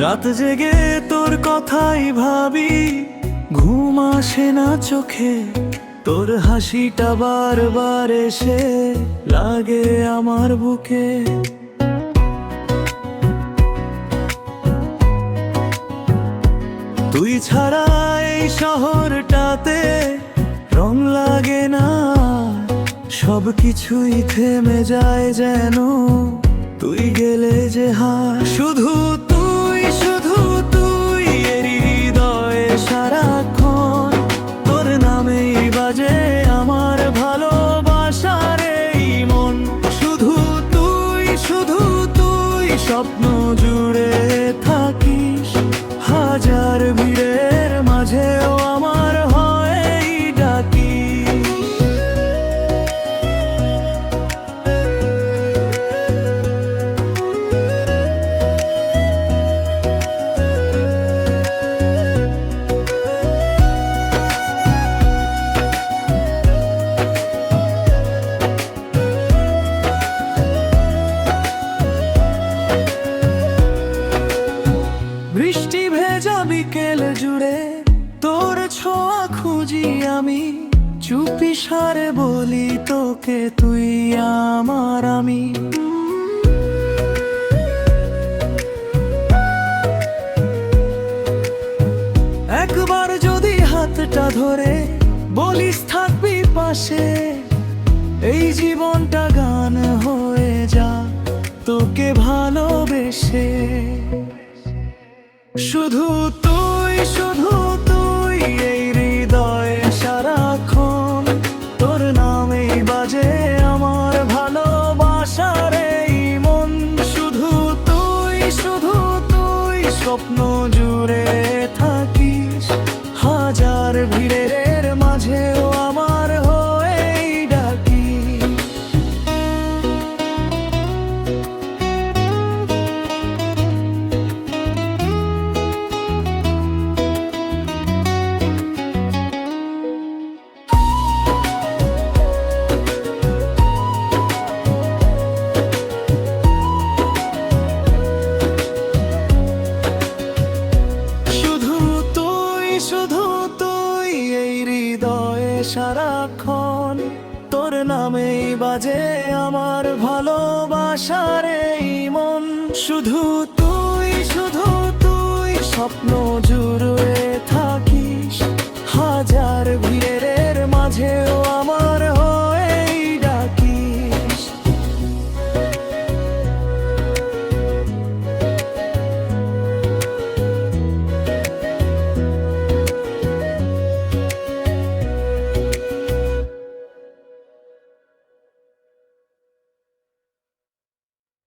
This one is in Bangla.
রাত জেগে তোর কথাই ভাবি, ঘুম আসে না চোখে। তোর হাসিটা বারবার এসে লাগে আমার বুকে। তুই ছাড়া এই শহরটাতে রং লাগে না, সব কিছুই থেমে যায় যেন তুই গেলে যে হার। শুধু তুই, শুধু তুই এর হৃদয়ে সারাক্ষণ, তোর নামেই বাজে আমার ভালোবাসার এই মন। শুধু তুই, শুধু তুই স্বপ্ন জুড়ে থাকিস, হাজার ভিড়ের মাঝেও আমার হয় এই ডাকি। বৃষ্টি ভেজা বিকেল জুড়ে তোর ছোঁয়া খুঁজি আমি, চুপি সারে বলি তোকে তুই আমার আমি। একবার যদি হাতটা ধরে বলিস থাকবি পাশে, এই জীবনটা গান হয়ে যা তোকে ভালোবেসে। শুধু তুই, শুধু তুই এই হৃদয়ে সারাক্ষণ, তোর নামেই বাজে আমার ভালোবাসার এই মন। শুধু তুই, শুধু তুই স্বপ্ন জুড়ে থাকিস, হাজার ভিড়ের মাঝেও আমার হয়ে ডাকি। শুধু তুই এই হৃদয়ে সারাক্ষণ, তোর নামেই বাজে আমার ভালোবাসার এই মন। শুধু তুই, শুধু তুই স্বপ্ন জুড়ে